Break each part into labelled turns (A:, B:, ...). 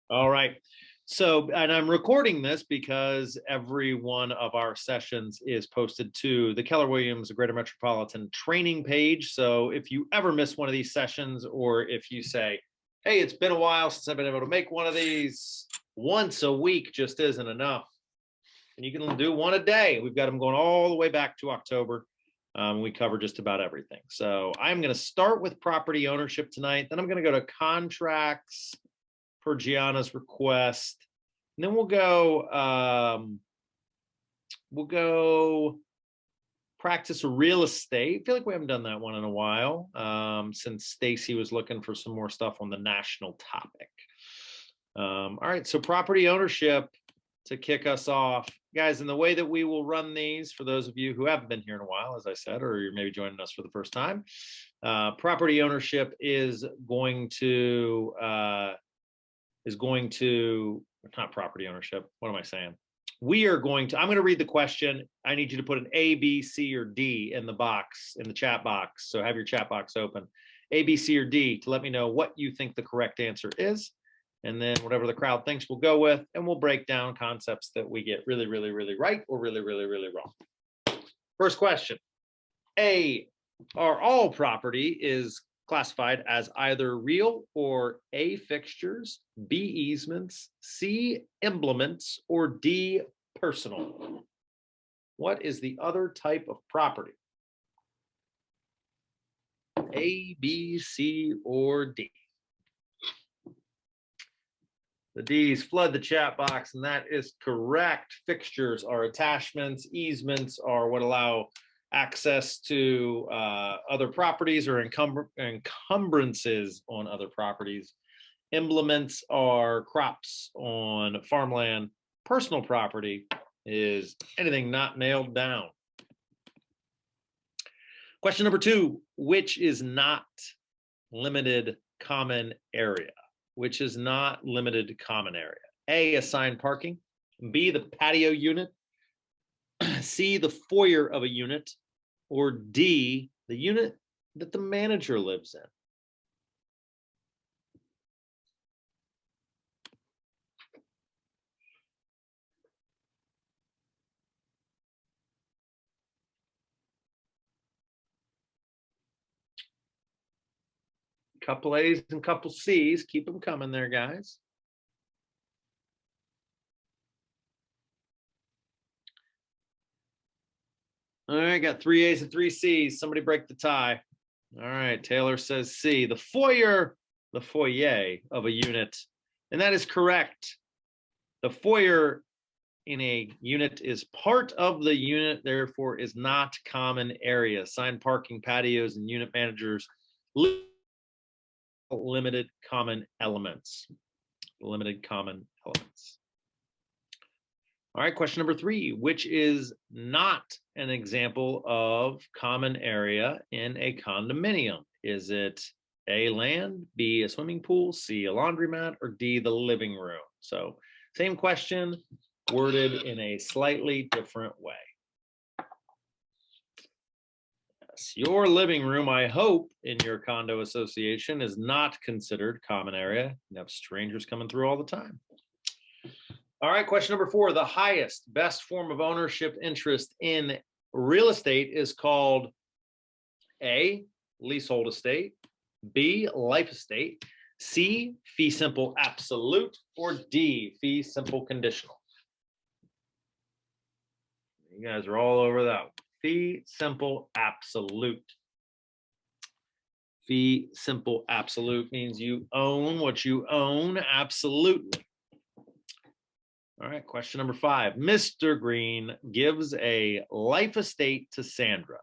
A: All right. So, and I'm recording this because every one of our sessions is posted to the Keller Williams Greater Metropolitan training page. So if you ever miss one of these sessions, or if you say, hey, it's been a while since I've been able to make one of these, once a week just isn't enough. And you can do one a day. We've got them going all the way back to October. We cover just about everything. So I'm going to start with property ownership tonight. Then I'm going to go to contracts per Gianna's request. And then we'll go practice real estate. I feel like we haven't done that one in a while, since Stacy was looking for some more stuff on the national topic. All right, so property ownership to kick us off. Guys, and the way that we will run these, for those of you who haven't been here in a while, as I said, or you're maybe joining us for the first time, property ownership is going to, not property ownership. What am I saying? I'm going to read the question. I need you to put an A, B, C, or D in the box, in the chat box. So have your chat box open. A, B, C, or D to let me know what you think the correct answer is. And then whatever the crowd thinks we'll go with, and we'll break down concepts that we get really, really, really right or really, really, really wrong. First question. A, are all property is classified as either real or A, fixtures, B, easements, C, implements, or D, personal? What is the other type of property? A, B, C, or D? The D's flood the chat box, and that is correct. Fixtures are attachments. Easements are what allow access to other properties or encumbrances on other properties. Implements are crops on farmland. Personal property is anything not nailed down. Question number 2, which is not limited common area? Which is not limited to common area? A, assigned parking. B, the patio unit. C, the foyer of a unit. Or D, the unit that the manager lives in. Couple A's and couple C's. Keep them coming there, guys. All right, got 3 A's and 3 C's. Somebody break the tie. All right, Taylor says C, the foyer of a unit. And that is correct. The foyer in a unit is part of the unit, therefore is not common area. Assigned parking, patios, and unit managers limited common elements. Limited common elements. All right, question number 3, which is not an example of common area in a condominium? Is it A, land, B, a swimming pool, C, a laundromat, or D, the living room? So same question, worded in a slightly different way. Yes, your living room, I hope, in your condo association is not considered common area. You have strangers coming through all the time. All right, question number 4, the highest, best form of ownership interest in real estate is called A, leasehold estate, B, life estate, C, fee simple absolute, or D, fee simple conditional. You guys are all over that one. Fee simple absolute. Fee simple absolute means you own what you own absolutely. All right, question number 5. Mr. Green gives a life estate to Sandra.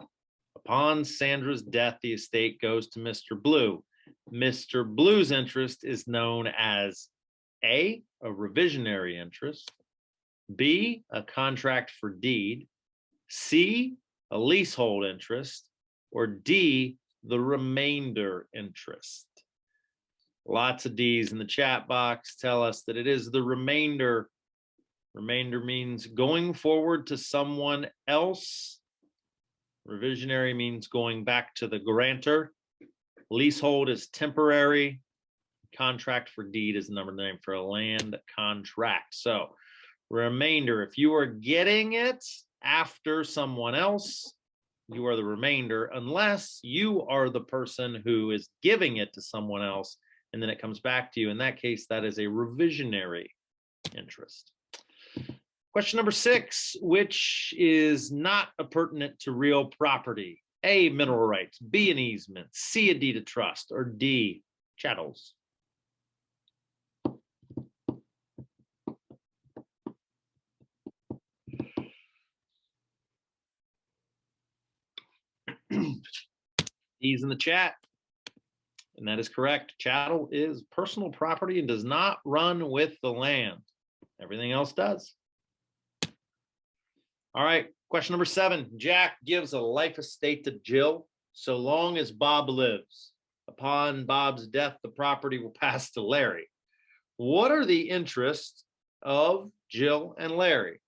A: Upon Sandra's death, the estate goes to Mr. Blue. Mr. Blue's interest is known as A, a revisionary interest, B, a contract for deed, C, a leasehold interest, or D, the remainder interest. Lots of D's in the chat box tell us that it is the remainder. Remainder means going forward to someone else. Revisionary means going back to the grantor. Leasehold is temporary. Contract for deed is the number name for a land contract. So remainder, if you are getting it after someone else, you are the remainder, unless you are the person who is giving it to someone else and then it comes back to you. In that case, that is a revisionary interest. Question number 6, which is not appurtenant to real property? A, mineral rights, B, an easement, C, a deed of trust, or D, chattels. D's in the chat. And that is correct. Chattel is personal property and does not run with the land. Everything else does. All right, question number 7. Jack gives a life estate to Jill so long as Bob lives. Upon Bob's death, the property will pass to Larry. What are the interests of Jill and Larry?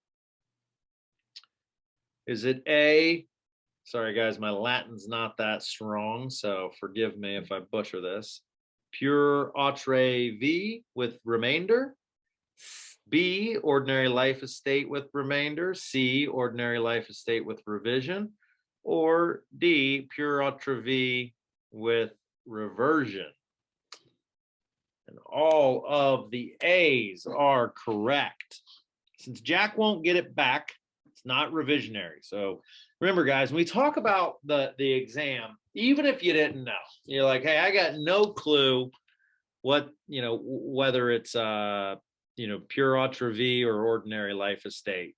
A: Is it A? Sorry, guys, my Latin's not that strong, so forgive me if I butcher this. Pure autre v with remainder. B, ordinary life estate with remainder. C, ordinary life estate with revision. Or D, pure autre v with reversion. And all of the A's are correct. Since Jack won't get it back, it's not revisionary. So remember, guys, when we talk about the exam, even if you didn't know, you're like, hey, I got no clue what, whether it's, pure autre v or ordinary life estate.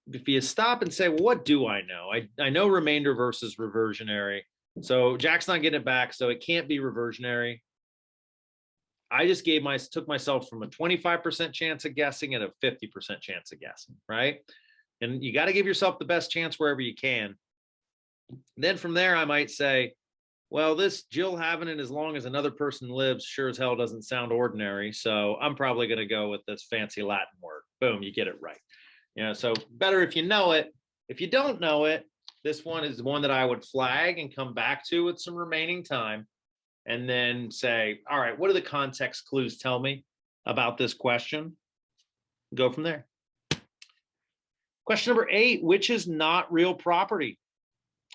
A: If you stop and say, well, what do I know? I know remainder versus reversionary. So Jack's not getting it back, so it can't be reversionary. I just took myself from a 25% chance of guessing and a 50% chance of guessing, right? And you got to give yourself the best chance wherever you can. Then from there, I might say, well, this Jill having it as long as another person lives sure as hell doesn't sound ordinary. So I'm probably going to go with this fancy Latin word. Boom, you get it right. So better if you know it. If you don't know it, this one is one that I would flag and come back to with some remaining time. And then say, all right, what do the context clues tell me about this question? Go from there. Question number 8, which is not real property?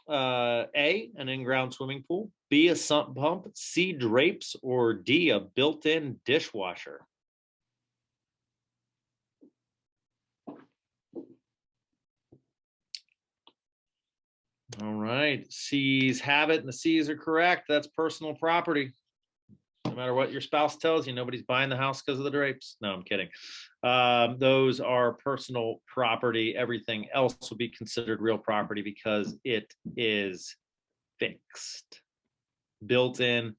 A: A, an in-ground swimming pool, B, a sump pump, C, drapes, or D, a built-in dishwasher. All right, C's have it, and the C's are correct. That's personal property. No matter what your spouse tells you, nobody's buying the house because of the drapes. No, I'm kidding. Those are personal property. Everything else will be considered real property because it is fixed. Built-in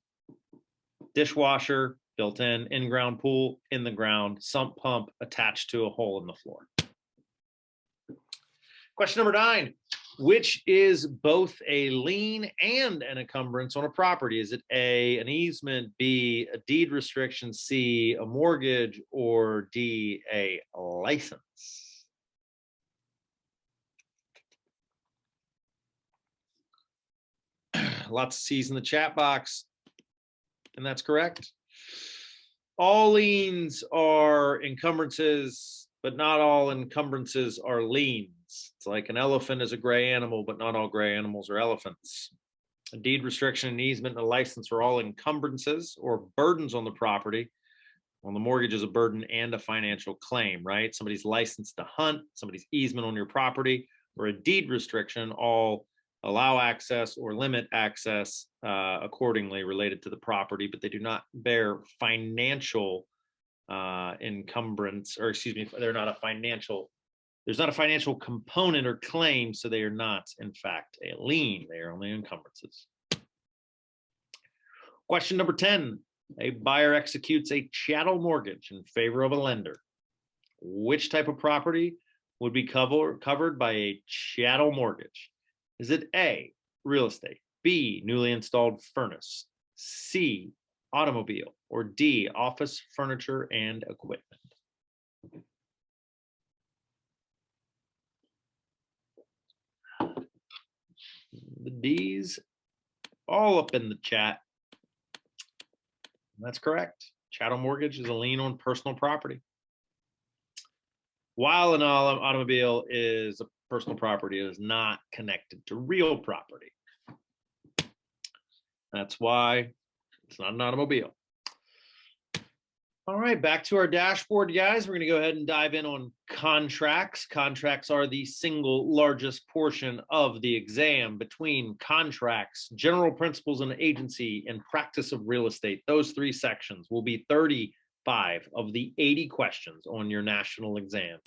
A: dishwasher, built-in in-ground pool, in the ground, sump pump attached to a hole in the floor. Question number 9. Which is both a lien and an encumbrance on a property? Is it A, an easement, B, a deed restriction, C, a mortgage, or D, a license? Lots of C's in the chat box, and that's correct. All liens are encumbrances, but not all encumbrances are liens. It's like an elephant is a gray animal, but not all gray animals are elephants. A deed restriction, an easement, and a license are all encumbrances or burdens on the property. Well, the mortgage is a burden and a financial claim, right? Somebody's license to hunt, somebody's easement on your property, or a deed restriction all allow access or limit access accordingly related to the property, but they do not bear financial encumbrance, or excuse me, they're not a financial. There's not a financial component or claim, so they are not, in fact, a lien. They are only encumbrances. Question number 10. A buyer executes a chattel mortgage in favor of a lender. Which type of property would be covered by a chattel mortgage? Is it A, real estate, B, newly installed furnace, C, automobile, or D, office furniture and equipment? The D's all up in the chat. That's correct. Chattel mortgage is a lien on personal property. While an automobile is a personal property, it is not connected to real property. That's why it's not an automobile. All right, back to our dashboard, guys. We're going to go ahead and dive in on contracts. Contracts are the single largest portion of the exam. Between contracts, general principles and agency, and practice of real estate, those three sections will be 35 of the 80 questions on your national exam,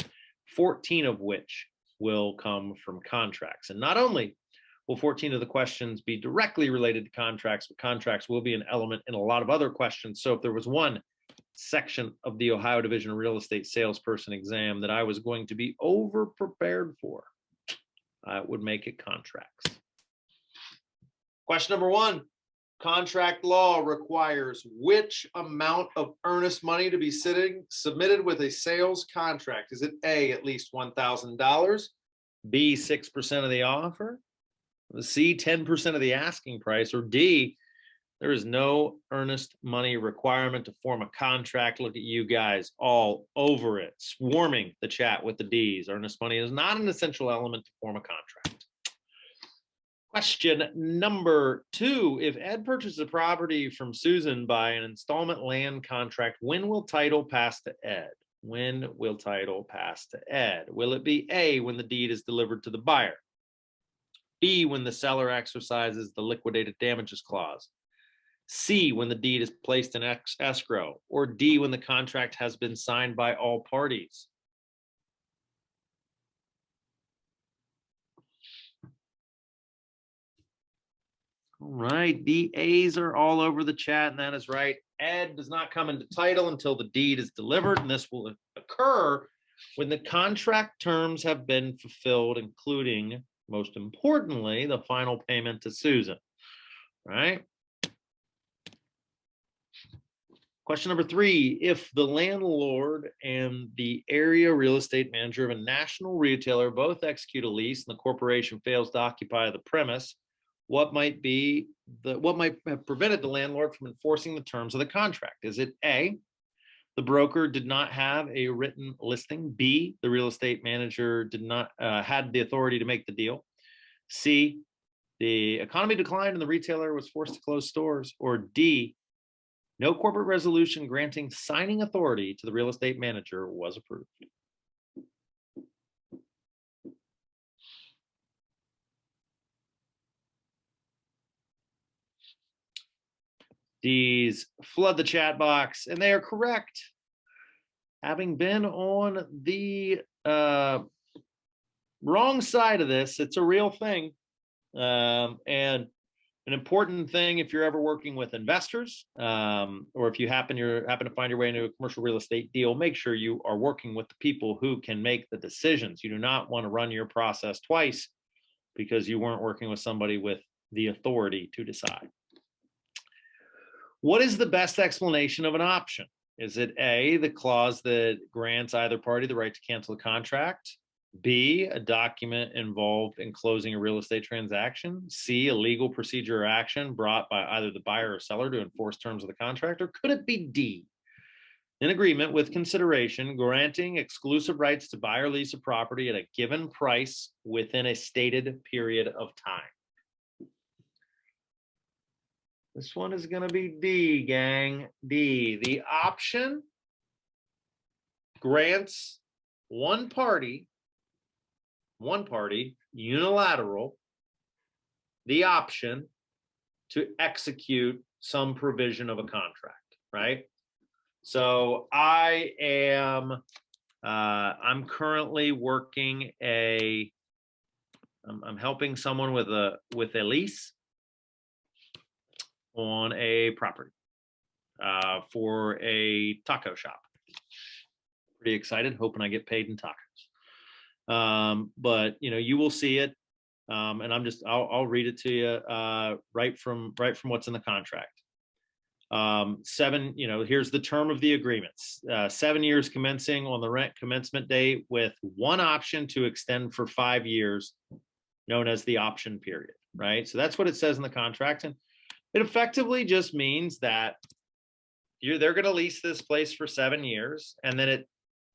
A: 14 of which will come from contracts. And not only will 14 of the questions be directly related to contracts, but contracts will be an element in a lot of other questions. So if there was one section of the Ohio Division of Real Estate Salesperson exam that I was going to be over prepared for, I would make it contracts. Question number 1, contract law requires which amount of earnest money to be submitted with a sales contract? Is it A, at least $1,000, B, 6% of the offer, C, 10% of the asking price, or D, there is no earnest money requirement to form a contract? Look at you guys all over it, swarming the chat with the D's. Earnest money is not an essential element to form a contract. Question number 2, if Ed purchases a property from Susan by an installment land contract, when will title pass to Ed? When will title pass to Ed? Will it be A, when the deed is delivered to the buyer, B, when the seller exercises the liquidated damages clause, C, when the deed is placed in escrow, or D, when the contract has been signed by all parties? All right, the A's are all over the chat, and that is right. Ed does not come into title until the deed is delivered, and this will occur when the contract terms have been fulfilled, including, most importantly, the final payment to Susan. All right. Question number 3, if the landlord and the area real estate manager of a national retailer both execute a lease and the corporation fails to occupy the premise, what might have prevented the landlord from enforcing the terms of the contract? Is it A, the broker did not have a written listing, B, the real estate manager did not had the authority to make the deal, C, the economy declined and the retailer was forced to close stores, or D, no corporate resolution granting signing authority to the real estate manager was approved? D's flood the chat box, and they are correct. Having been on the wrong side of this, it's a real thing. And an important thing if you're ever working with investors, or if you happen to find your way into a commercial real estate deal, make sure you are working with the people who can make the decisions. You do not want to run your process twice because you weren't working with somebody with the authority to decide. What is the best explanation of an option? Is it A, the clause that grants either party the right to cancel the contract, B, a document involved in closing a real estate transaction, C, a legal procedure or action brought by either the buyer or seller to enforce terms of the contract, or could it be D, an agreement with consideration granting exclusive rights to buy or lease a property at a given price within a stated period of time? This one is going to be D, gang. D, the option grants one party, unilateral, the option to execute some provision of a contract, right? So I'm currently working I'm helping someone with a lease on a property for a taco shop. Pretty excited, hoping I get paid in tacos. But you will see it, and I'll read it to you right from what's in the contract. 7, here's the term of the agreements: 7 years commencing on the rent commencement date, with one option to extend for 5 years, known as the option period, right? So that's what it says in the contract, and it effectively just means that they're going to lease this place for 7 years, and then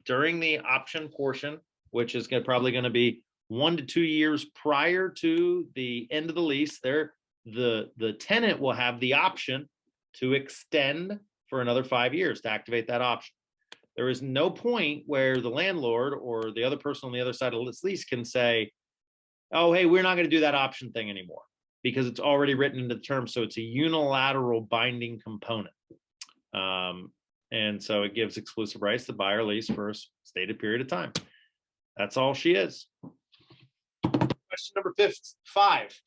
A: during the option portion, which is probably going to be 1 to 2 years prior to the end of the lease, the tenant will have the option to extend for another 5 years to activate that option. There is no point where the landlord or the other person on the other side of this lease can say, oh, hey, we're not going to do that option thing anymore, because it's already written into the terms. So it's a unilateral binding component. And so it gives exclusive rights to buy or lease for a stated period of time. That's all she is. Question number 5.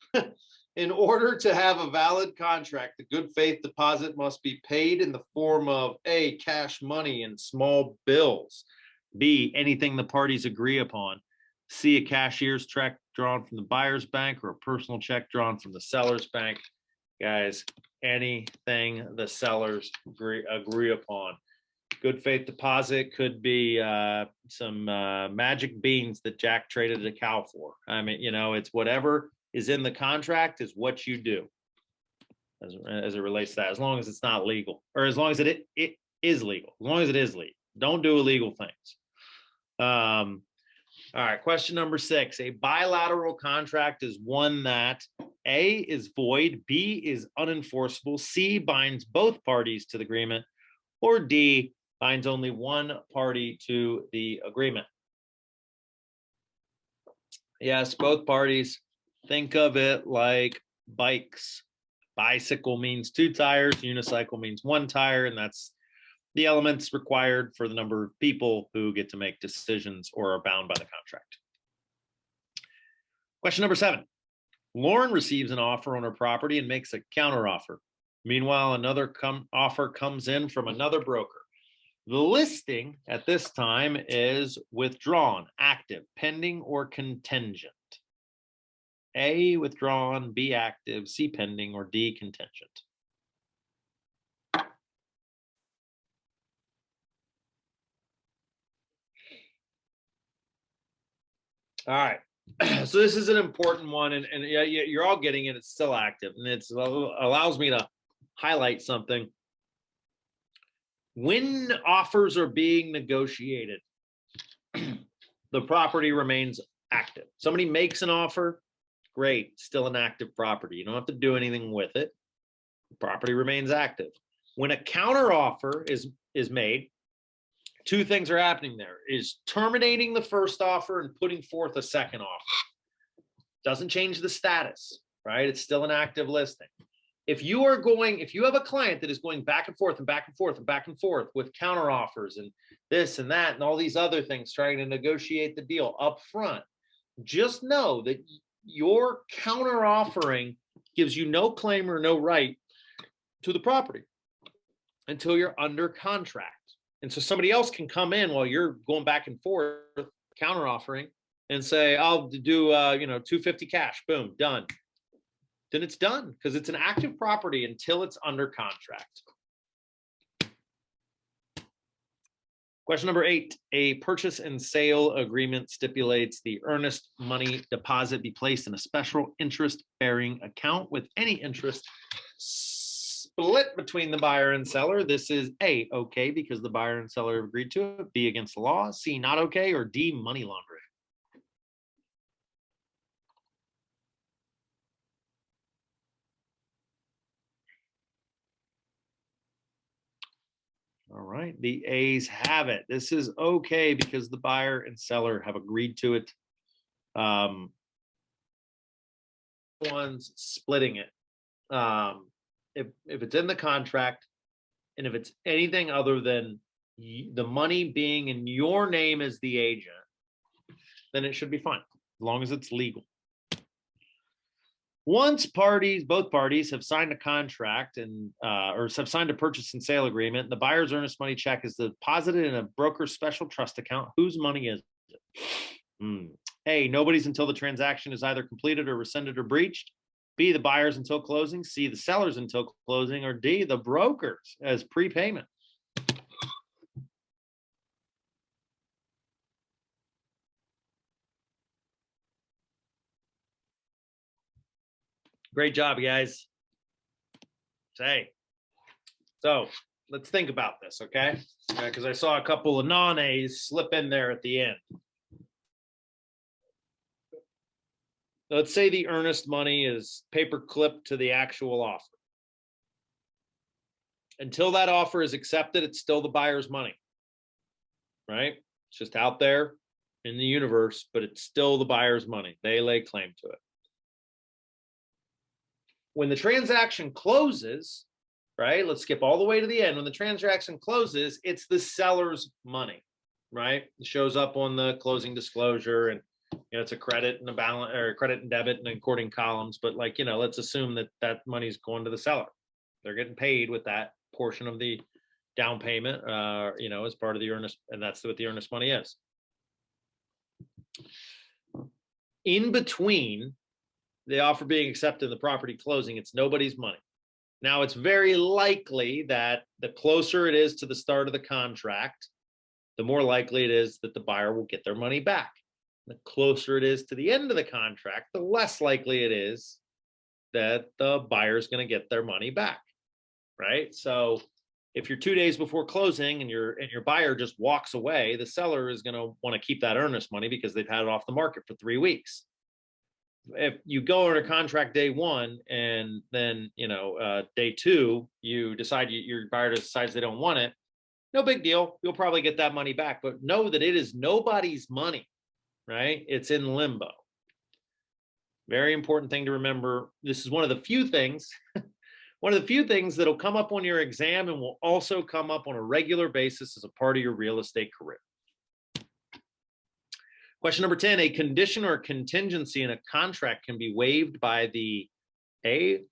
A: In order to have a valid contract, the good faith deposit must be paid in the form of A, cash money and small bills, B, anything the parties agree upon, C, a cashier's check drawn from the buyer's bank or a personal check drawn from the seller's bank. Guys, anything the sellers agree upon. Good faith deposit could be some magic beans that Jack traded a cow for. I mean, it's whatever is in the contract is what you do as it relates to that, as long as it's not legal, or as long as it is legal, as long as it is legal. Don't do illegal things. All right, question number 6. A bilateral contract is one that A, is void, B, is unenforceable, C, binds both parties to the agreement, or D, binds only one party to the agreement. Yes, both parties. Think of it like bikes. Bicycle means 2 tires, unicycle means 1 tire, and that's the elements required for the number of people who get to make decisions or are bound by the contract. Question number 7. Lauren receives an offer on her property and makes a counteroffer. Meanwhile, another offer comes in from another broker. The listing at this time is withdrawn, active, pending, or contingent. A, withdrawn, B, active, C, pending, or D, contingent. All right. So this is an important one, and you're all getting it. It's still active, and it allows me to highlight something. When offers are being negotiated, the property remains active. Somebody makes an offer, great, still an active property. You don't have to do anything with it. The property remains active. When a counter offer is made, 2 things are happening there: is terminating the first offer and putting forth a second offer. Doesn't change the status, right? It's still an active listing. If you have a client that is going back and forth and back and forth and back and forth with counter offers and this and that and all these other things, trying to negotiate the deal up front, just know that your counter offering gives you no claim or no right to the property until you're under contract. And so somebody else can come in while you're going back and forth counter offering and say, I'll do 250 cash, boom, done. Then it's done, because it's an active property until it's under contract. Question number 8. A purchase and sale agreement stipulates the earnest money deposit be placed in a special interest-bearing account with any interest split between the buyer and seller. This is A, okay, because the buyer and seller have agreed to it, B, against the law, C, not okay, or D, money laundering. All right, the A's have it. This is okay because the buyer and seller have agreed to it. One's splitting it. If it's in the contract, and if it's anything other than the money being in your name as the agent, then it should be fine, as long as it's legal. Once both parties have signed a contract and or have signed a purchase and sale agreement, the buyer's earnest money check is deposited in a broker's special trust account. Whose money is it? A, nobody's until the transaction is either completed or rescinded or breached. B, the buyers until closing. C, the sellers until closing. Or D, the brokers as prepayment. Great job, guys. Say. So let's think about this, okay? Because I saw a couple of non-A's slip in there at the end. Let's say the earnest money is paper clipped to the actual offer. Until that offer is accepted, it's still the buyer's money, right? It's just out there in the universe, but it's still the buyer's money. They lay claim to it. When the transaction closes, right? Let's skip all the way to the end. When the transaction closes, it's the seller's money, right? It shows up on the closing disclosure, and it's a credit and a balance, or credit and debit and according columns. But like, let's assume that that money's going to the seller. They're getting paid with that portion of the down payment, as part of the earnest, and that's what the earnest money is. In between the offer being accepted and the property closing, it's nobody's money. Now, it's very likely that the closer it is to the start of the contract, the more likely it is that the buyer will get their money back. The closer it is to the end of the contract, the less likely it is that the buyer is going to get their money back, right? So if you're 2 days before closing and your buyer just walks away, the seller is going to want to keep that earnest money because they've had it off the market for 3 weeks. If you go under contract day one and then day two you decide your buyer decides they don't want it, no big deal. You'll probably get that money back, but know that it is nobody's money, right? It's in limbo. Very important thing to remember. This is one of the few things that'll come up on your exam and will also come up on a regular basis as a part of your real estate career. Question number 10, a condition or contingency in a contract can be waived by the A,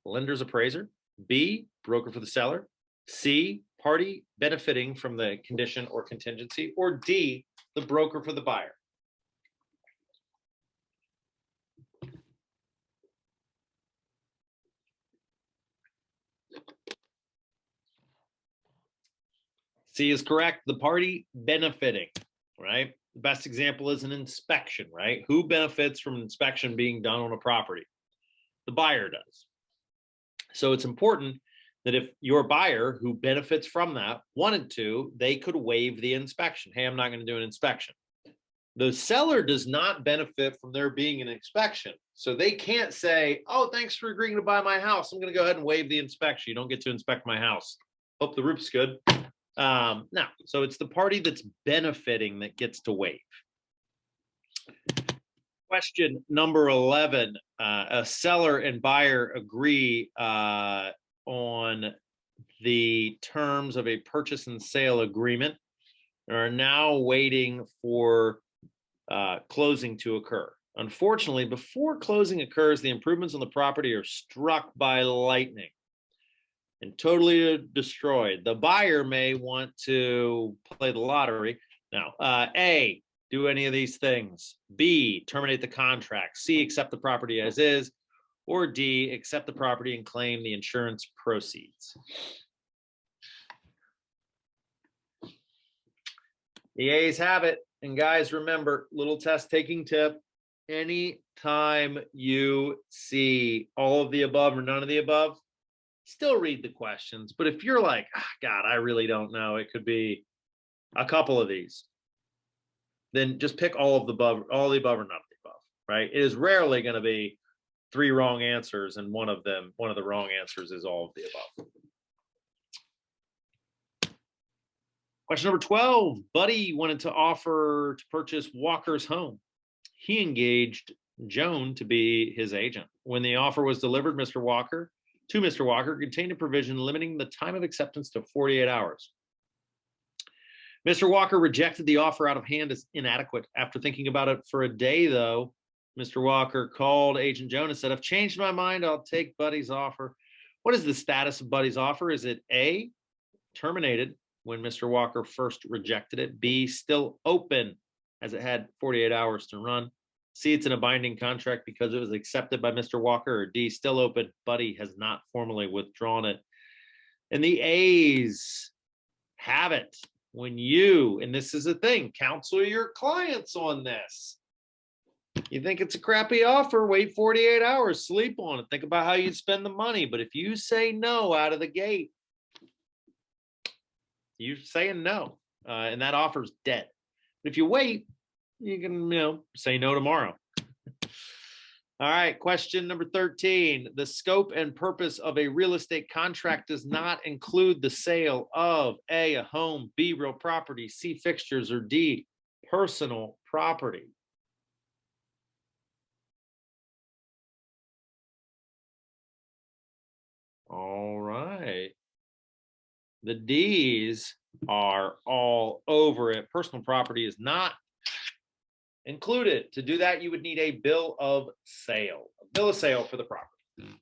A: lender's appraiser, B, broker for the seller, C, party benefiting from the condition or contingency, or D, the broker for the buyer. C is correct, the party benefiting, right? The best example is an inspection, right? Who benefits from an inspection being done on a property? The buyer does. So it's important that if your buyer who benefits from that wanted to, they could waive the inspection. Hey, I'm not going to do an inspection. The seller does not benefit from there being an inspection. So they can't say, oh, thanks for agreeing to buy my house. I'm going to go ahead and waive the inspection. You don't get to inspect my house. Hope the roof's good. No, so it's the party that's benefiting that gets to waive. Question number 11, a seller and buyer agree on the terms of a purchase and sale agreement and are now waiting for closing to occur. Unfortunately, before closing occurs, the improvements on the property are struck by lightning and totally destroyed. The buyer may want to play the lottery. Now, A, do any of these things. B, terminate the contract. C, accept the property as is. Or D, accept the property and claim the insurance proceeds. The A's have it. And guys, remember, little test taking tip. Anytime you see all of the above or none of the above, still read the questions. But if you're like, God, I really don't know, it could be a couple of these, then just pick all of the above, all the above or none of the above, right? It is rarely going to be 3 wrong answers and one of the wrong answers is all of the above. Question number 12, Buddy wanted to offer to purchase Walker's home. He engaged Joan to be his agent. When the offer was delivered, Mr. Walker contained a provision limiting the time of acceptance to 48 hours. Mr. Walker rejected the offer out of hand as inadequate. After thinking about it for a day, though, Mr. Walker called Agent Joan and said, I've changed my mind. I'll take Buddy's offer. What is the status of Buddy's offer? Is it A, terminated when Mr. Walker first rejected it? B, still open as it had 48 hours to run? C, it's in a binding contract because it was accepted by Mr. Walker? Or D, still open, Buddy has not formally withdrawn it? And the A's have it. When you, and this is a thing, counsel your clients on this. You think it's a crappy offer, wait 48 hours, sleep on it, think about how you'd spend the money. But if you say no out of the gate, You're saying no, and that offer's dead. If you wait, you can, say no tomorrow. All right, question number 13. The scope and purpose of a real estate contract does not include the sale of A, a home, B, real property, C, fixtures, or D, personal property. All right. The D's are all over it. Personal property is not included. To do that, you would need a bill of sale. A bill of sale for the property.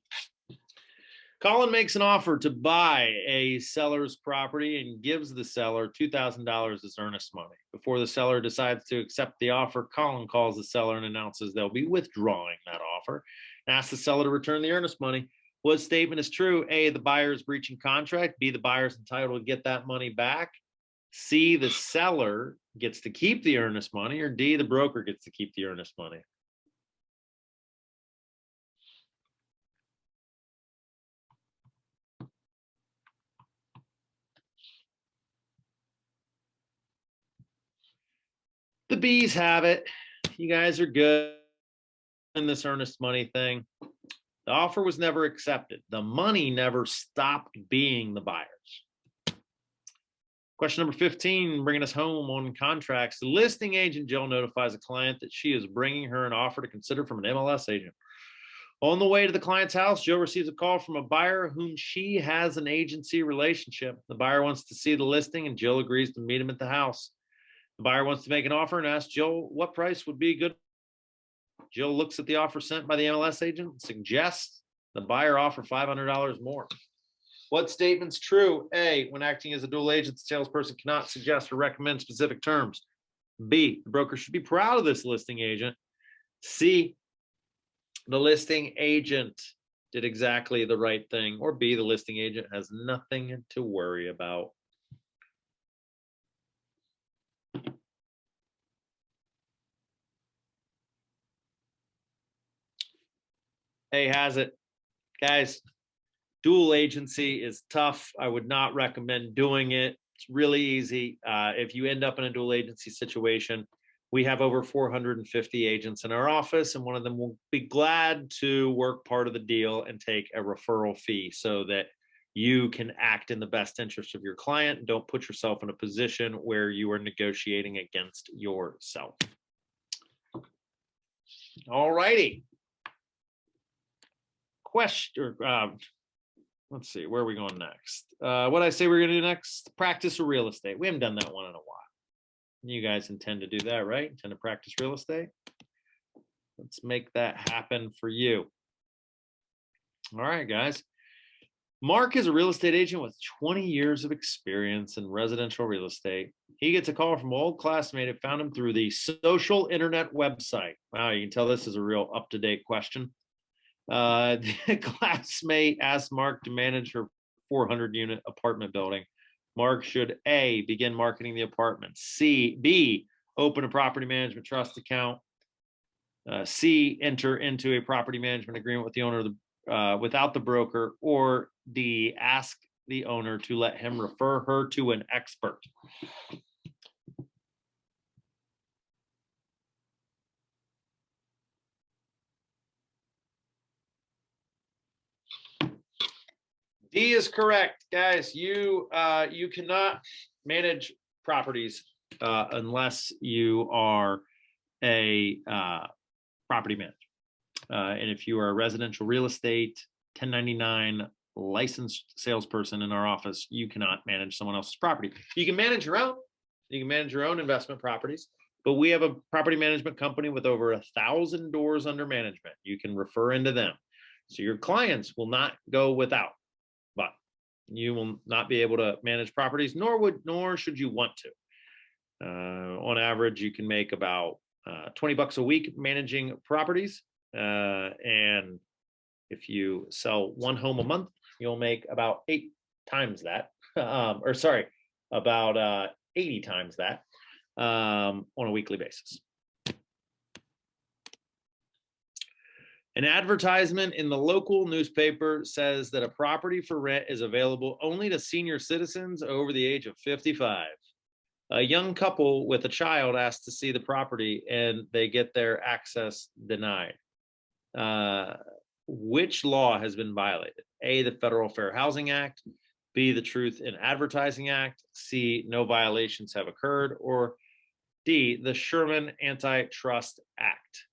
A: Colin makes an offer to buy a seller's property and gives the seller $2,000 as earnest money. Before the seller decides to accept the offer, Colin calls the seller and announces they'll be withdrawing that offer and asks the seller to return the earnest money. What statement is true? A, the buyer is breaching contract. B, the buyer is entitled to get that money back. C, the seller gets to keep the earnest money. Or D, the broker gets to keep the earnest money. The B's have it. You guys are good in this earnest money thing. The offer was never accepted. The money never stopped being the buyer's. Question number 15, bringing us home on contracts. The listing agent, Jill, notifies a client that she is bringing her an offer to consider from an MLS agent. On the way to the client's house, Jill receives a call from a buyer whom she has an agency relationship. The buyer wants to see the listing, and Jill agrees to meet him at the house. The buyer wants to make an offer and asks Jill what price would be good. Jill looks at the offer sent by the MLS agent and suggests the buyer offer $500 more. What statement's true? A, when acting as a dual agent, the salesperson cannot suggest or recommend specific terms. B, the broker should be proud of this listing agent. C, the listing agent did exactly the right thing. Or B, the listing agent has nothing to worry about. A has it. Guys, dual agency is tough. I would not recommend doing it. It's really easy. If you end up in a dual agency situation, we have over 450 agents in our office, and one of them will be glad to work part of the deal and take a referral fee so that you can act in the best interest of your client and don't put yourself in a position where you are negotiating against yourself. All righty. Question. Let's see, where are we going next? What I say we're going to do next? Practice real estate. We haven't done that one in a while. You guys intend to do that, right? Intend to practice real estate? Let's make that happen for you. All right, guys. Mark is a real estate agent with 20 years of experience in residential real estate. He gets a call from an old classmate that found him through the social internet website. Wow, you can tell this is a real up-to-date question. The classmate asked Mark to manage her 400-unit apartment building. Mark should A, begin marketing the apartment. B, open a property management trust account. C, enter into a property management agreement with the owner of the, without the broker. Or D, ask the owner to let him refer her to an expert. D is correct, guys. You cannot manage properties unless you are a property manager. And if you are a residential real estate 1099 licensed salesperson in our office, you cannot manage someone else's property. You can manage your own. You can manage your own investment properties, but we have a property management company with over 1,000 doors under management. You can refer into them. So your clients will not go without. But you will not be able to manage properties, nor should you want to. On average, you can make about $20 a week managing properties, and if you sell one home a month, you'll make about 8 times that, about 80 times that on a weekly basis. An advertisement in the local newspaper says that a property for rent is available only to senior citizens over the age of 55. A young couple with a child asks to see the property and they get their access denied. Which law has been violated? A, the Federal Fair Housing Act, B, the Truth in Advertising Act, C, no violations have occurred, or D, the Sherman Antitrust Act.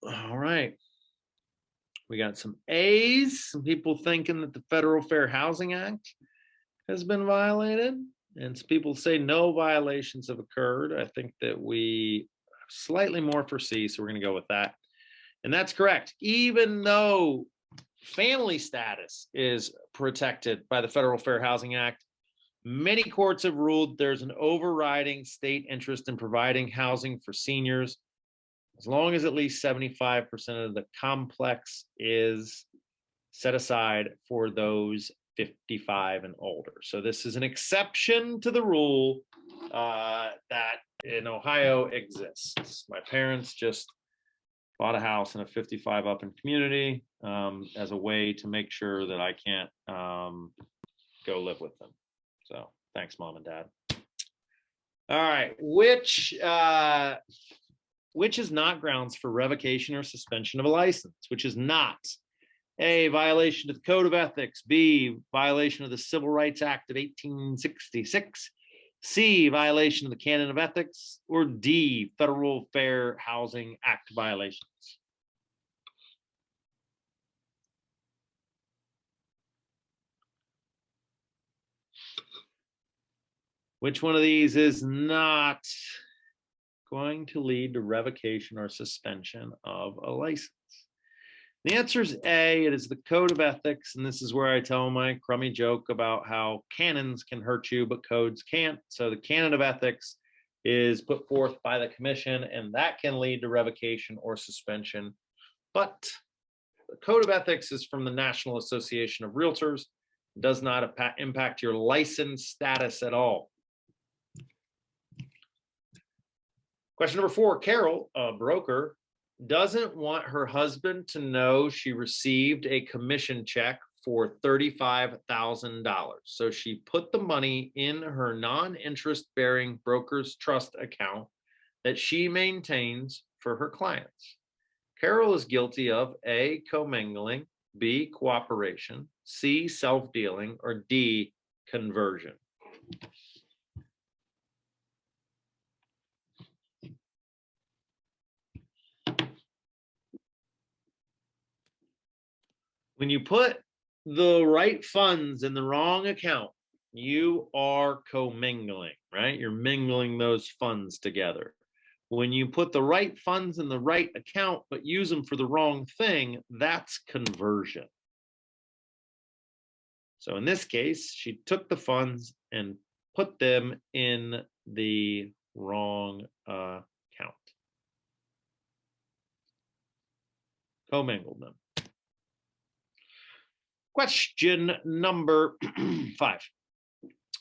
A: All right. We got some A's, some people thinking that the Federal Fair Housing Act has been violated, and some people say no violations have occurred. I think that we slightly more for C, so we're going to go with that. And that's correct. Even though family status is protected by the Federal Fair Housing Act, many courts have ruled there's an overriding state interest in providing housing for seniors as long as at least 75% of the complex is set aside for those 55 and older. So this is an exception to the rule that in Ohio exists. My parents just bought a house in a 55 up in community as a way to make sure that I can't go live with them. So thanks, Mom and Dad. All right, which is not grounds for revocation or suspension of a license? Which is not? A, violation of the Code of Ethics. B, violation of the Civil Rights Act of 1866. C, violation of the Canon of Ethics. Or D, Federal Fair Housing Act violations. Which one of these is not going to lead to revocation or suspension of a license? The answer is A, it is the Code of Ethics, and this is where I tell my crummy joke about how canons can hurt you, but codes can't. So the Canon of Ethics is put forth by the commission, and that can lead to revocation or suspension. But the Code of Ethics is from the National Association of Realtors. It does not impact your license status at all. Question number 4, Carol, a broker, doesn't want her husband to know she received a commission check for $35,000. So she put the money in her non-interest bearing broker's trust account that she maintains for her clients. Carol is guilty of A, commingling, B, cooperation, C, self-dealing, or D, conversion. When you put the right funds in the wrong account, you are commingling, right? You're mingling those funds together. When you put the right funds in the right account, but use them for the wrong thing, that's conversion. So in this case, she took the funds and put them in the wrong account. Commingled them. Question number 5.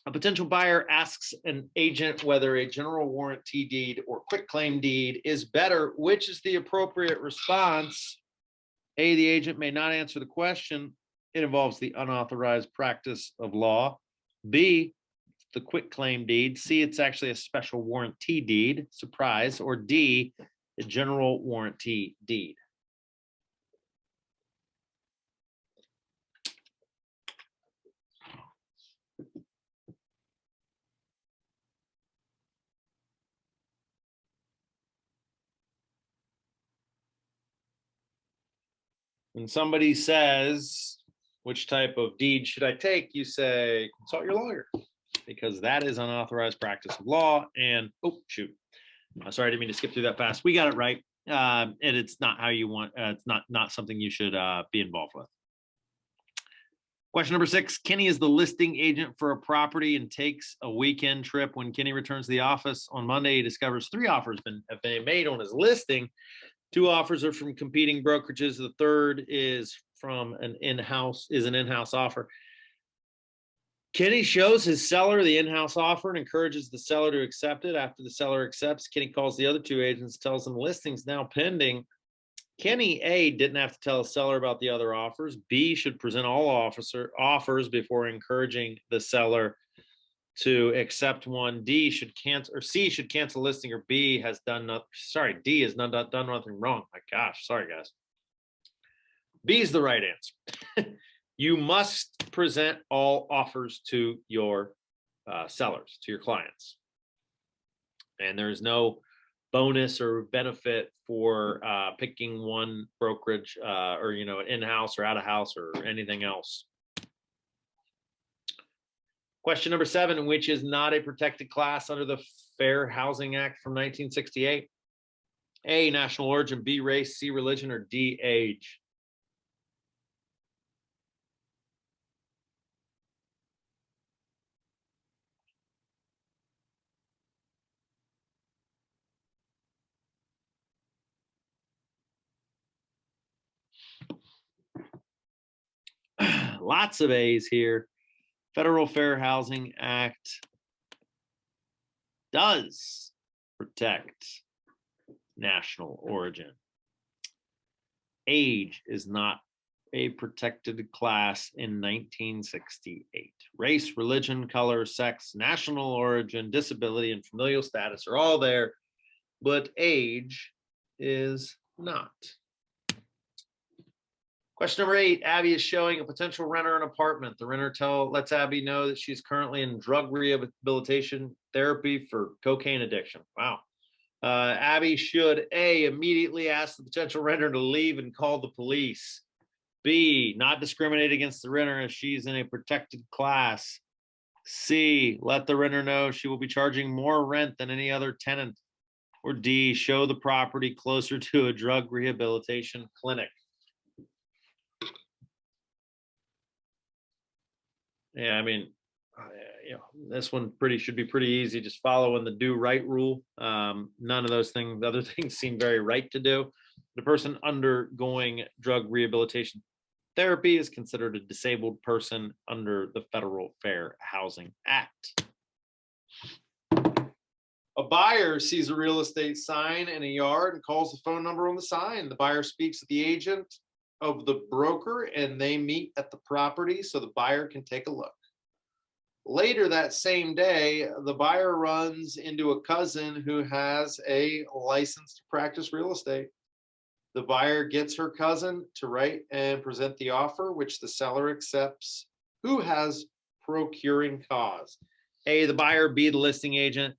A: A potential buyer asks an agent whether a general warranty deed or quitclaim deed is better. Which is the appropriate response? A, the agent may not answer the question. It involves the unauthorized practice of law. B, the quitclaim deed. C, it's actually a special warranty deed. Surprise. Or D, the general warranty deed. When somebody says, which type of deed should I take? You say, consult your lawyer, because that is unauthorized practice of law. And, oh, shoot. Sorry, I didn't mean to skip through that fast. We got it right. And it's not how you want, it's not something you should be involved with. Question number 6, Kenny is the listing agent for a property and takes a weekend trip. When Kenny returns to the office on Monday, he discovers 3 offers have been made on his listing. 2 offers are from competing brokerages. The third is from an in-house offer. Kenny shows his seller the in-house offer and encourages the seller to accept it. After the seller accepts, Kenny calls the other 2 agents, tells them the listing's now pending. Kenny, A, didn't have to tell a seller about the other offers. B, should present all offers before encouraging the seller to accept one. D, should cancel, or C, should cancel listing, or B, D has done nothing wrong. My gosh, sorry guys. B is the right answer. You must present all offers to your sellers, to your clients. And there's no bonus or benefit for picking one brokerage or, in-house or out-of-house or anything else. Question number 7, which is not a protected class under the Fair Housing Act from 1968? A, national origin, B, race, C, religion, or D, age? Lots of A's here. Federal Fair Housing Act does protect national origin. Age is not a protected class in 1968. Race, religion, color, sex, national origin, disability, and familial status are all there, but age is not. Question number 8, Abby is showing a potential renter an apartment. The renter lets Abby know that she's currently in drug rehabilitation therapy for cocaine addiction. Wow. Abby should A, immediately ask the potential renter to leave and call the police. B, not discriminate against the renter if she's in a protected class. C, let the renter know she will be charging more rent than any other tenant. Or D, show the property closer to a drug rehabilitation clinic. Yeah, I mean, this one should be pretty easy. Just following the do right rule. None of those things, the other things seem very right to do. The person undergoing drug rehabilitation therapy is considered a disabled person under the Federal Fair Housing Act. A buyer sees a real estate sign in a yard and calls the phone number on the sign. The buyer speaks with the agent of the broker and they meet at the property so the buyer can take a look. Later that same day, the buyer runs into a cousin who has a license to practice real estate. The buyer gets her cousin to write and present the offer, which the seller accepts. Who has procuring cause? A, the buyer, B, the listing agent,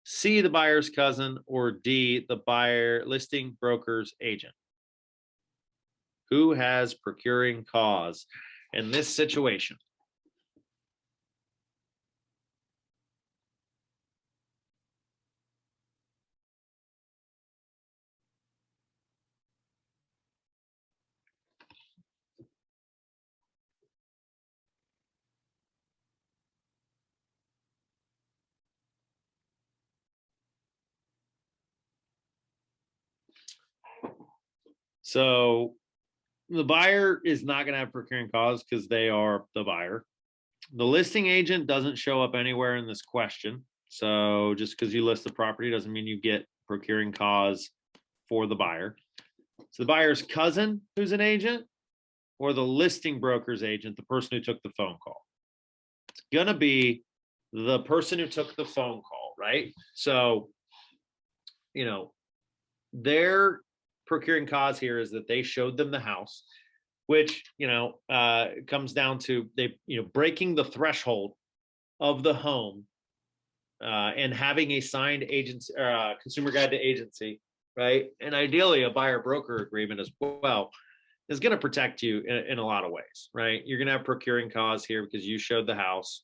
A: C, the buyer's cousin, or D, the buyer listing broker's agent. Who has procuring cause in this situation? So the buyer is not going to have procuring cause because they are the buyer. The listing agent doesn't show up anywhere in this question. So just because you list the property doesn't mean you get procuring cause for the buyer. So the buyer's cousin, who's an agent, or the listing broker's agent, the person who took the phone call. It's going to be the person who took the phone call, right? So, their procuring cause here is that they showed them the house, which, comes down to they, breaking the threshold of the home and having a signed agency, consumer guide to agency, right? And ideally a buyer broker agreement as well is going to protect you in a lot of ways, right? You're going to have procuring cause here because you showed the house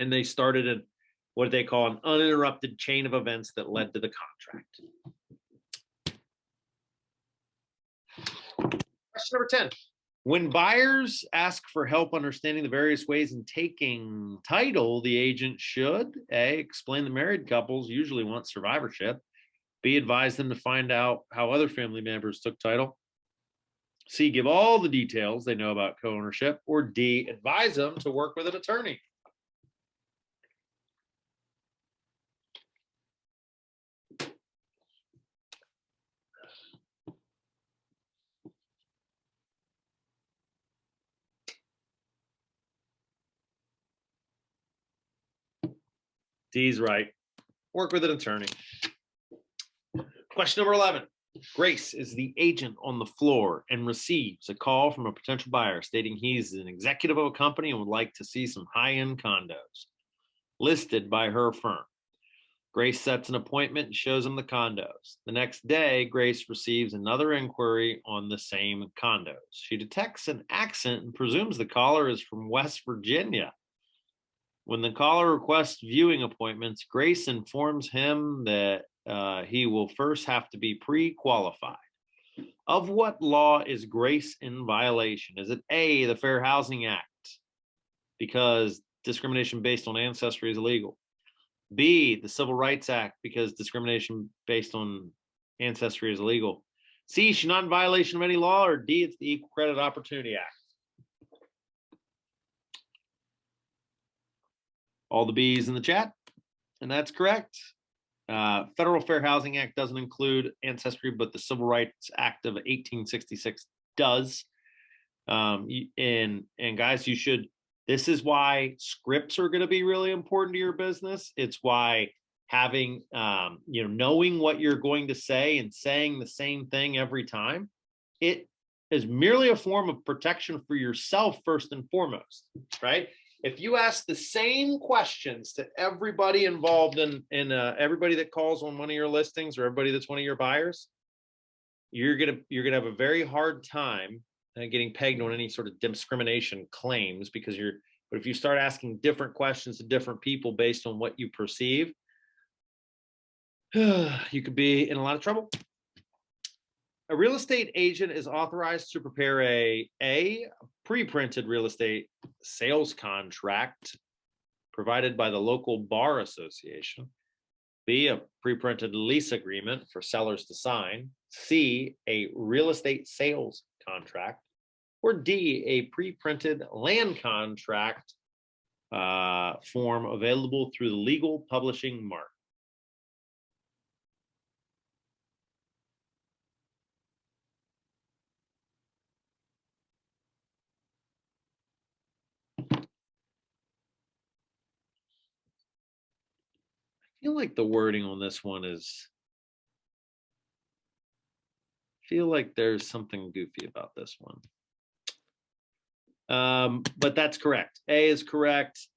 A: and they started what they call an uninterrupted chain of events that led to the contract. Question number 10. When buyers ask for help understanding the various ways in taking title, the agent should A, explain that married couples usually want survivorship, B, advise them to find out how other family members took title, C, give all the details they know about co-ownership, or D, advise them to work with an attorney. D's right. Work with an attorney. Question number 11. Grace is the agent on the floor and receives a call from a potential buyer stating he's an executive of a company and would like to see some high-end condos listed by her firm. Grace sets an appointment and shows him the condos. The next day, Grace receives another inquiry on the same condos. She detects an accent and presumes the caller is from West Virginia. When the caller requests viewing appointments, Grace informs him that he will first have to be pre-qualified. Of what law is Grace in violation? Is it A, the Fair Housing Act, because discrimination based on ancestry is illegal? B, the Civil Rights Act, because discrimination based on ancestry is illegal? C, she's not in violation of any law, or D, it's the Equal Credit Opportunity Act? All the B's in the chat, and that's correct. Federal Fair Housing Act doesn't include ancestry, but the Civil Rights Act of 1866 does. And guys, you should, this is why scripts are going to be really important to your business. It's why having, knowing what you're going to say and saying the same thing every time, it is merely a form of protection for yourself first and foremost, right? If you ask the same questions to everybody involved in everybody that calls on one of your listings or everybody that's one of your buyers, you're gonna have a very hard time getting pegged on any sort of discrimination claims, because but if you start asking different questions to different people based on what you perceive, you could be in a lot of trouble. A real estate agent is authorized to prepare a pre-printed real estate sales contract provided by the local bar association, B, a pre-printed lease agreement for sellers to sign, C, a real estate sales contract, or D, a pre-printed land contract form available through the legal publishing mart. I feel like the wording on this one feel like there's something goofy about this one. But that's correct. A is correct.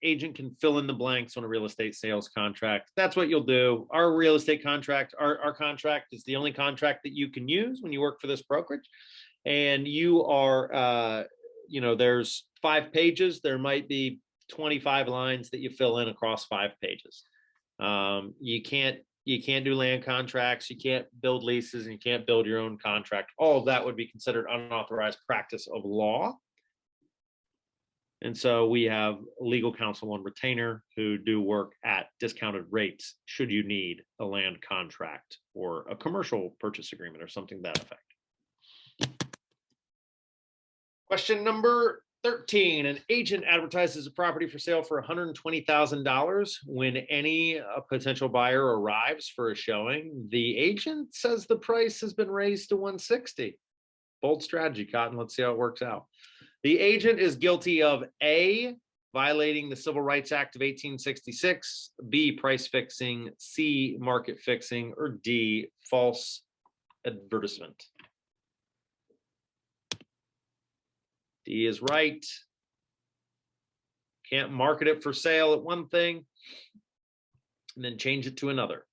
A: Agent can fill in the blanks on a real estate sales contract. That's what you'll do. Our real estate contract, our contract is the only contract that you can use when you work for this brokerage. And you are, there's 5 pages. There might be 25 lines that you fill in across 5 pages. You can't do land contracts, you can't build leases, and you can't build your own contract. All of that would be considered unauthorized practice of law. And so we have legal counsel on retainer who do work at discounted rates should you need a land contract or a commercial purchase agreement or something to that effect. Question number 13, an agent advertises a property for sale for $120,000. When any potential buyer arrives for a showing, the agent says the price has been raised to $160,000. Bold strategy, Cotton. Let's see how it works out. The agent is guilty of A, violating the Civil Rights Act of 1866, B, price fixing, C, market fixing, or D, false advertisement. D is right. Can't market it for sale at one thing and then change it to another.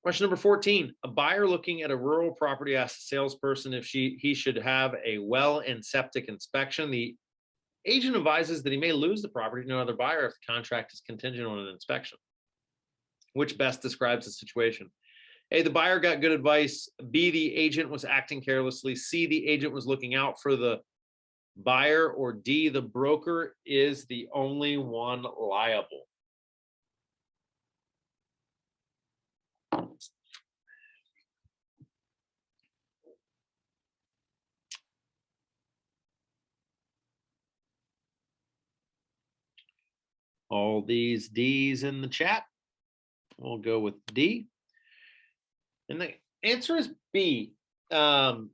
A: Question number 14, a buyer looking at a rural property asks a salesperson if he should have a well and septic inspection. The agent advises that he may lose the property to another buyer if the contract is contingent on an inspection. Which best describes the situation? A, the buyer got good advice. B, the agent was acting carelessly. C, the agent was looking out for the buyer. Or D, the broker is the only one liable. All these D's in the chat. We'll go with D. And the answer is B. So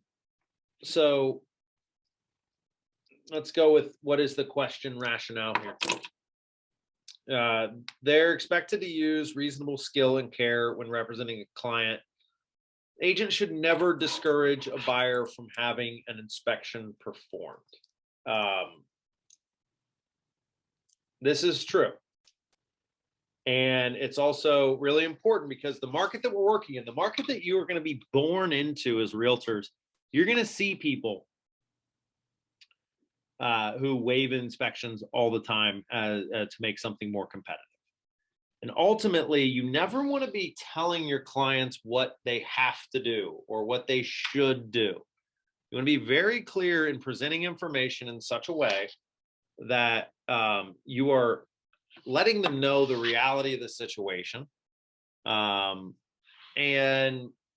A: let's go with what is the question rationale here. They're expected to use reasonable skill and care when representing a client. Agent should never discourage a buyer from having an inspection performed. This is true. And it's also really important because the market that we're working in, the market that you are going to be born into as realtors, you're going to see people who waive inspections all the time to make something more competitive. And ultimately, you never want to be telling your clients what they have to do or what they should do. You want to be very clear in presenting information in such a way that you are letting them know the reality of the situation. And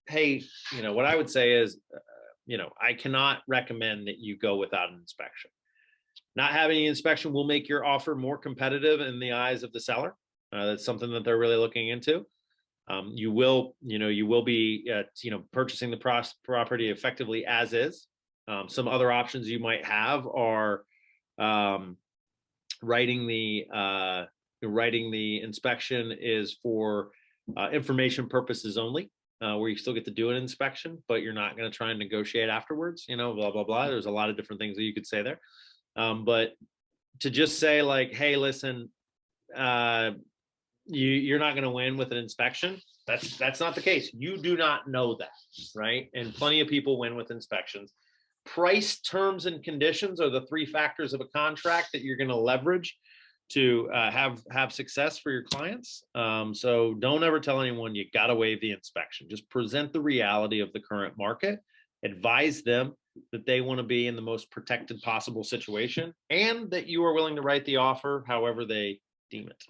A: hey, what I would say is, I cannot recommend that you go without an inspection. Not having an inspection will make your offer more competitive in the eyes of the seller. That's something that they're really looking into. You will be, purchasing the property effectively as is. Some other options you might have are writing the inspection is for information purposes only, where you still get to do an inspection, but you're not going to try and negotiate afterwards. Blah blah blah. There's a lot of different things that you could say there, but to just say like, hey, listen, you're not going to win with an inspection. That's not the case. You do not know that, right? And plenty of people win with inspections. Price, terms, and conditions are the three factors of a contract that you're going to leverage to have success for your clients. So don't ever tell anyone you got to waive the inspection. Just present the reality of the current market. Advise them that they want to be in the most protected possible situation and that you are willing to write the offer however they deem it.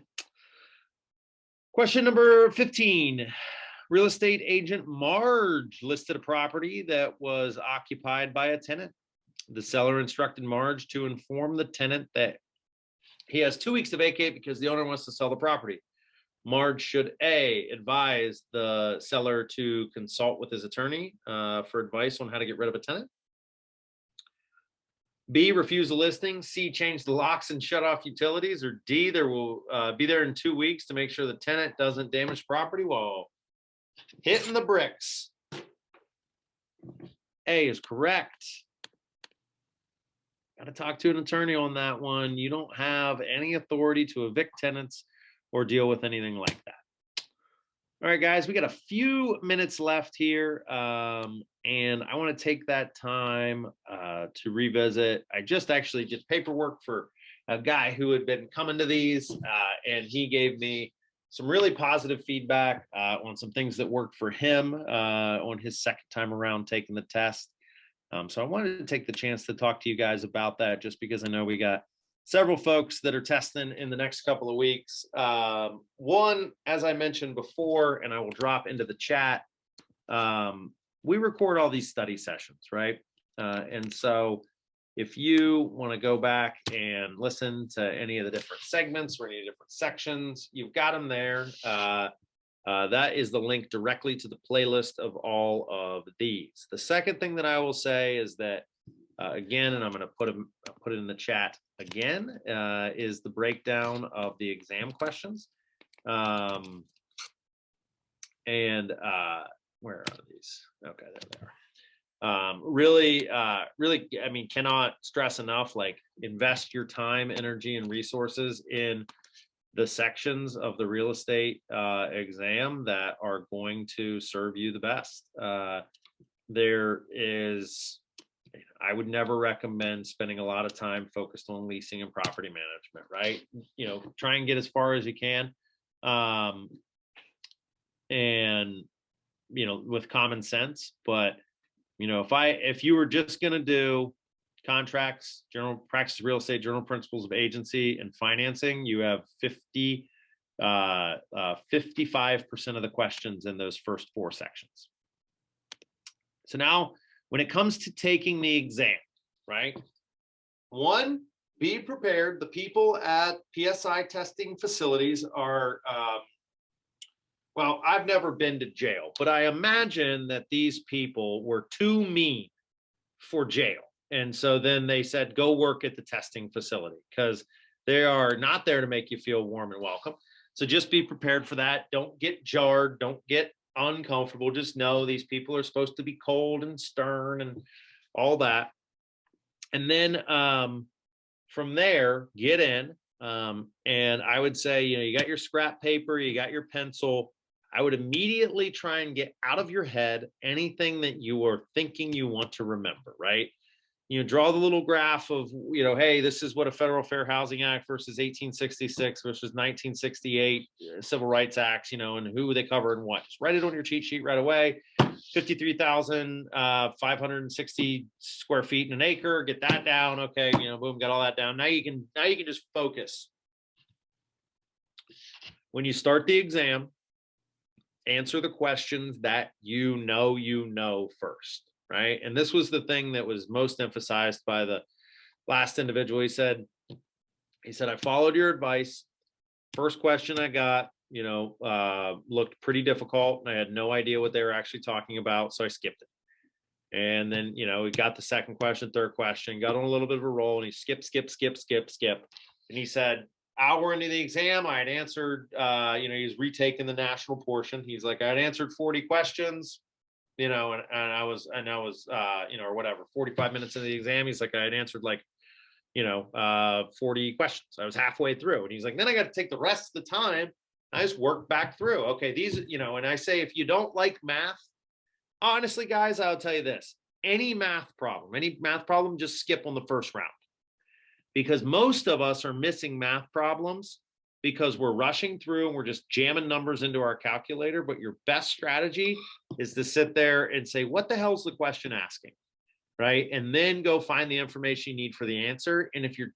A: Question number 15. Real estate agent Marge listed a property that was occupied by a tenant. The seller instructed Marge to inform the tenant that he has 2 weeks to vacate because the owner wants to sell the property. Marge should A, advise the seller to consult with his attorney for advice on how to get rid of a tenant. B, refuse the listing. C, change the locks and shut off utilities. Or D, there will be there in 2 weeks to make sure the tenant doesn't damage property while hitting the bricks. A is correct. Got to talk to an attorney on that one. You don't have any authority to evict tenants or deal with anything like that. All right, guys, we got a few minutes left here. And I want to take that time to revisit. I just actually did paperwork for a guy who had been coming to these, and he gave me some really positive feedback on some things that worked for him on his second time around taking the test. So I wanted to take the chance to talk to you guys about that, just because I know we got several folks that are testing in the next couple of weeks. One, as I mentioned before, and I will drop into the chat, we record all these study sessions, right? And so if you want to go back and listen to any of the different segments or any different sections, you've got them there. That is the link directly to the playlist of all of these. The second thing that I will say is that, again, and I'm going to put it in the chat again, is the breakdown of the exam questions. And where are these? Okay, there they are. Really, I mean, cannot stress enough, like, invest your time, energy, and resources in the sections of the real estate exam that are going to serve you the best. There is, I would never recommend spending a lot of time focused on leasing and property management, right? Try and get as far as you can. And with common sense. But, if you were just going to do contracts, general practice, real estate, general principles of agency and financing, you have 55% of the questions in those first 4 sections. So now when it comes to taking the exam, right? 1, be prepared. The people at PSI testing facilities are, well, I've never been to jail, but I imagine that these people were too mean for jail. And so then they said, go work at the testing facility, because they are not there to make you feel warm and welcome. So just be prepared for that. Don't get jarred. Don't get uncomfortable. Just know these people are supposed to be cold and stern and all that. And then from there, get in. And I would say, you got your scrap paper, you got your pencil. I would immediately try and get out of your head anything that you are thinking you want to remember, right? Draw the little graph of, hey, this is what a Federal Fair Housing Act versus 1866 versus 1968 Civil Rights Acts, and who they cover and what. Just write it on your cheat sheet right away. 53,560 square feet in an acre. Get that down. Okay, boom, got all that down. Now you can just focus. When you start the exam, answer the questions that you know first, right? And this was the thing that was most emphasized by the last individual. He said, I followed your advice. First question I got, looked pretty difficult, and I had no idea what they were actually talking about, so I skipped it. And then, we got the second question, third question, got on a little bit of a roll, and he skip. And he said, hour into the exam, I had answered, he was retaking the national portion. He's like, I had answered 40 questions, and I was, or whatever, 45 minutes into the exam. He's like, I had answered 40 questions. I was halfway through. And he's like, then I got to take the rest of the time. I just work back through. Okay, these, and I say, if you don't like math, honestly, guys, I'll tell you this, any math problem, just skip on the first round. Because most of us are missing math problems because we're rushing through and we're just jamming numbers into our calculator. But your best strategy is to sit there and say, what the hell's the question asking? Right? And then go find the information you need for the answer. And if you're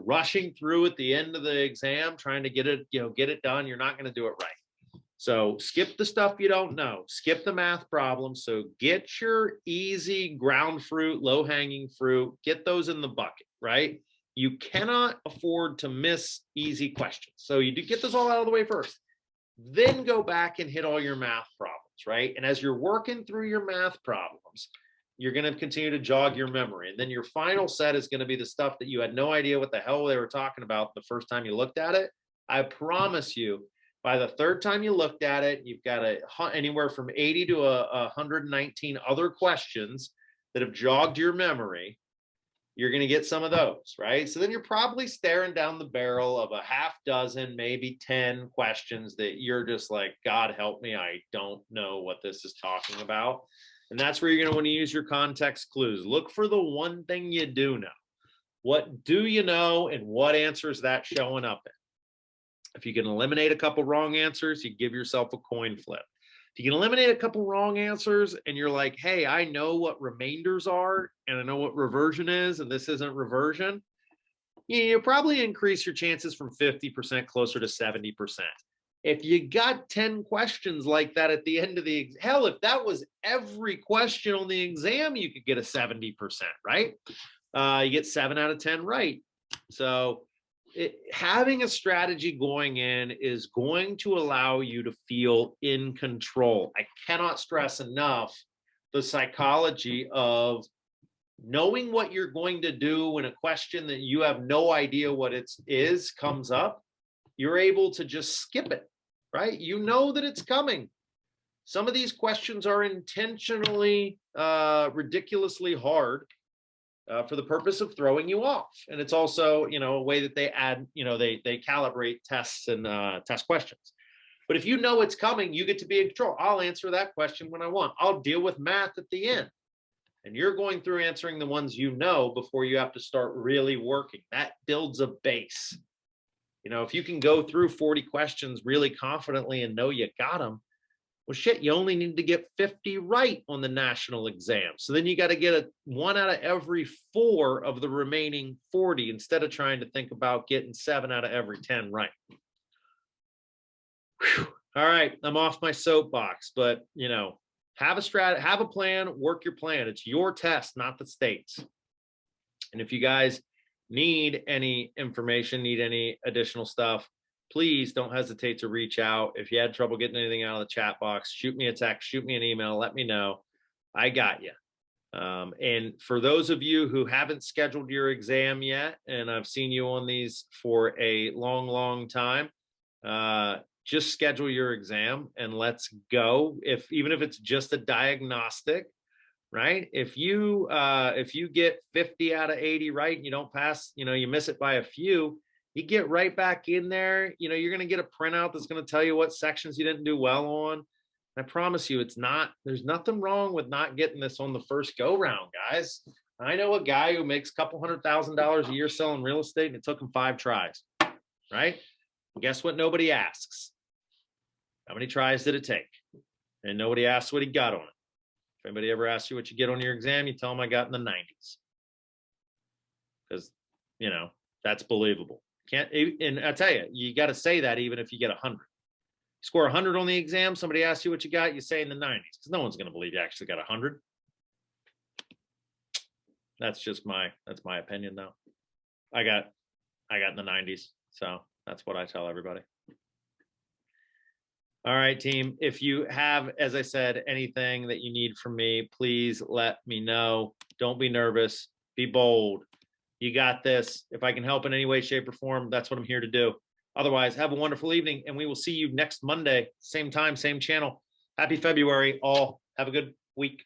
A: rushing through at the end of the exam, trying to get it done, you're not going to do it right. So skip the stuff you don't know, skip the math problems. So get your easy ground fruit, low hanging fruit, get those in the bucket, right? You cannot afford to miss easy questions. So you do get those all out of the way first, then go back and hit all your math problems, right? And as you're working through your math problems, you're going to continue to jog your memory. And then your final set is going to be the stuff that you had no idea what the hell they were talking about the first time you looked at it. I promise you, by the third time you looked at it, you've got anywhere from 80 to 119 other questions that have jogged your memory. You're going to get some of those, right? So then you're probably staring down the barrel of a half dozen, maybe 10 questions that you're just like, God help me, I don't know what this is talking about. And that's where you're going to want to use your context clues. Look for the one thing you do know. What do you know, and what answer is that showing up in? If you can eliminate a couple wrong answers, you give yourself a coin flip. If you can eliminate a couple wrong answers and you're like, hey, I know what remainders are and I know what reversion is, and this isn't reversion, you probably increase your chances from 50% closer to 70%. If you got 10 questions like that at the end of the hell, if that was every question on the exam, you could get a 70%, right? You get 7 out of 10 right. So having a strategy going in is going to allow you to feel in control. I cannot stress enough the psychology of knowing what you're going to do when a question that you have no idea what it is comes up. You're able to just skip it, right? You know that it's coming. Some of these questions are intentionally ridiculously hard for the purpose of throwing you off. And it's also, a way that they add, they calibrate tests and test questions. But if you know it's coming, you get to be in control. I'll answer that question when I want. I'll deal with math at the end. And you're going through answering the ones you know before you have to start really working. That builds a base. If you can go through 40 questions really confidently and know you got them, Well, shit, you only need to get 50 right on the national exam. So then you got to get a 1 out of every 4 of the remaining 40 instead of trying to think about getting 7 out of every 10 right. Whew. All right, I'm off my soapbox, but have a strategy, have a plan, work your plan. It's your test, not the state's. And if you guys need any information, need any additional stuff, please don't hesitate to reach out. If you had trouble getting anything out of the chat box, shoot me a text, shoot me an email, let me know. I got you. And for those of you who haven't scheduled your exam yet, and I've seen you on these for a long, long time, just schedule your exam and let's go. Even if it's just a diagnostic, right? If you get 50 out of 80 right and you don't pass, you miss it by a few, you get right back in there. You're going to get a printout that's going to tell you what sections you didn't do well on. I promise you, there's nothing wrong with not getting this on the first go round, guys. I know a guy who makes a couple $100,000 a year selling real estate, and it took him 5 tries, right? And guess what? Nobody asks. How many tries did it take? And nobody asks what he got on it. If anybody ever asks you what you get on your exam, you tell them I got in the 90s. Because, that's believable. And I tell you, you got to say that even if you get 100. Score 100 on the exam, somebody asks you what you got, you say in the 90s, because no one's going to believe you actually got 100. That's my opinion, though. I got in the 90s, so that's what I tell everybody. All right, team. If you have, as I said, anything that you need from me, please let me know. Don't be nervous. Be bold. You got this. If I can help in any way, shape, or form, that's what I'm here to do. Otherwise, have a wonderful evening, and we will see you next Monday, same time, same channel. Happy February, all. Have a good week.